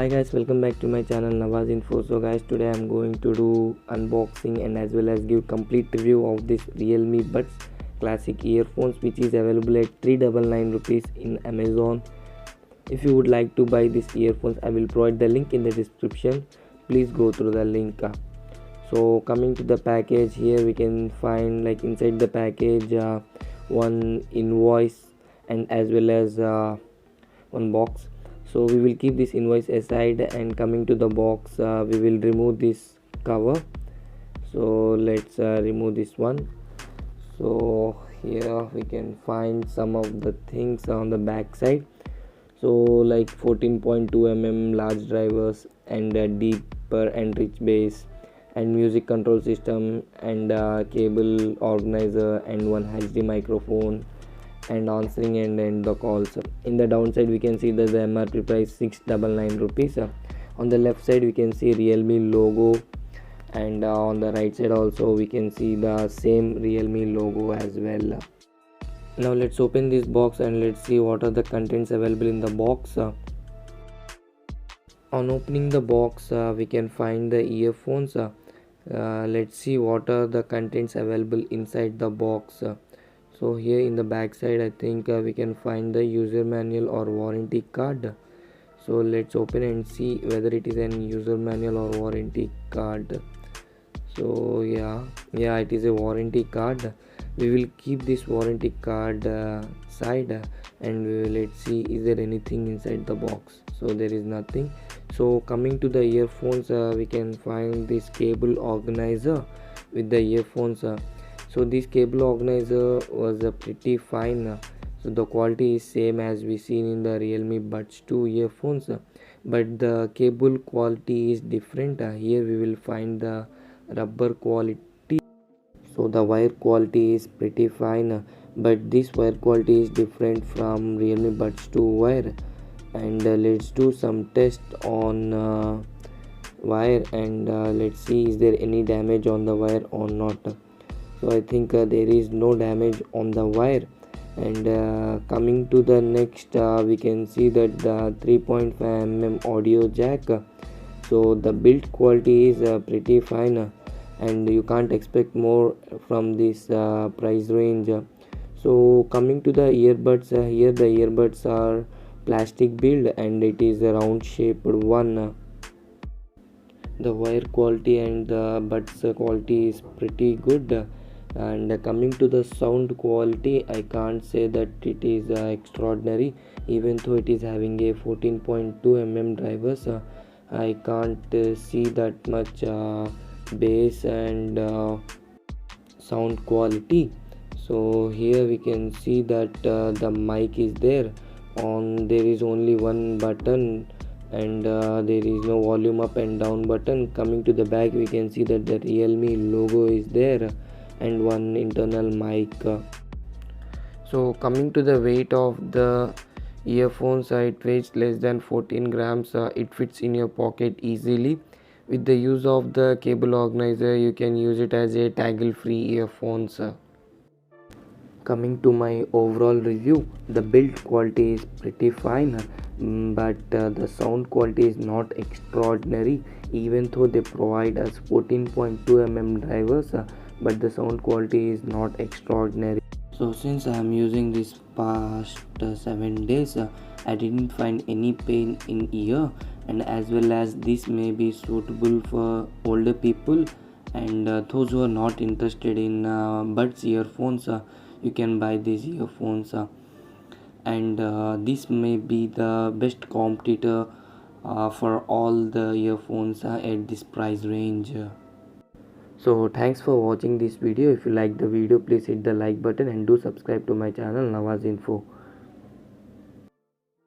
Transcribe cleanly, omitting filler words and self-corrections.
Hi guys, welcome back to my channel Navaz Info. So guys, today I'm going to do unboxing and as well as give complete review of this Realme Buds Classic earphones, which is available at 399 rupees in Amazon. If you would like to buy these earphones, I will provide the link in the description. Please go through the link. So coming to the package, here we can find like inside the package one invoice and as well as one box. So we will keep this invoice aside, and coming to the box, we will remove this cover. So let's remove this one. So here we can find some of the things on the back side. So like 14.2 large drivers and a deeper and rich bass and music control system and cable organizer and one HD microphone and answering and the calls. In the downside we can see that the MRP price 699 rupees. On the left side we can see Realme logo, and on the right side also we can see the same Realme logo as well. Now let's open this box and let's see what are the contents available in the box. On opening the box we can find the earphones. Let's see what are the contents available inside the box. So here in the back side I think we can find the user manual or warranty card. So let's open and see whether it is an user manual or warranty card. So yeah, it is a warranty card. We will keep this warranty card side, and let's see is there anything inside the box. So there is nothing. So coming to the earphones, we can find this cable organizer with the earphones. So this cable organizer was pretty fine. So the quality is same as we seen in the Realme Buds 2 earphones, but the cable quality is different. Here we will find the rubber quality. So the wire quality is pretty fine, but this wire quality is different from Realme Buds 2 wire. And let's do some test on wire, and let's see is there any damage on the wire or not. So I think there is no damage on the wire. And coming to the next, we can see that the 3.5 audio jack. So the build quality is pretty fine, and you can't expect more from this price range. So coming to the earbuds, here the earbuds are plastic build and it is a round shaped one. The wire quality and the buds quality is pretty good. And coming to the sound quality, I can't say that it is extraordinary, even though it is having a 14.2 drivers. I can't see that much bass and sound quality. So here we can see that the mic is there. There is only one button, and there is no volume up and down button. Coming to the back, we can see that the Realme logo is there and one internal mic. So coming to the weight of the earphones, it weighs less than 14 grams. It fits in your pocket easily. With the use of the cable organizer, you can use it as a toggle free earphones. Coming to my overall review, the build quality is pretty fine, but the sound quality is not extraordinary, even though they provide us 14.2 drivers, but the sound quality is not extraordinary. So since I am using this past 7 days, I didn't find any pain in ear, and as well as this may be suitable for older people and those who are not interested in buds earphones. You can buy these earphones, and this may be the best competitor for all the earphones at this price range. So thanks for watching this video. If you like the video, please hit the like button and do subscribe to my channel Navaz Info.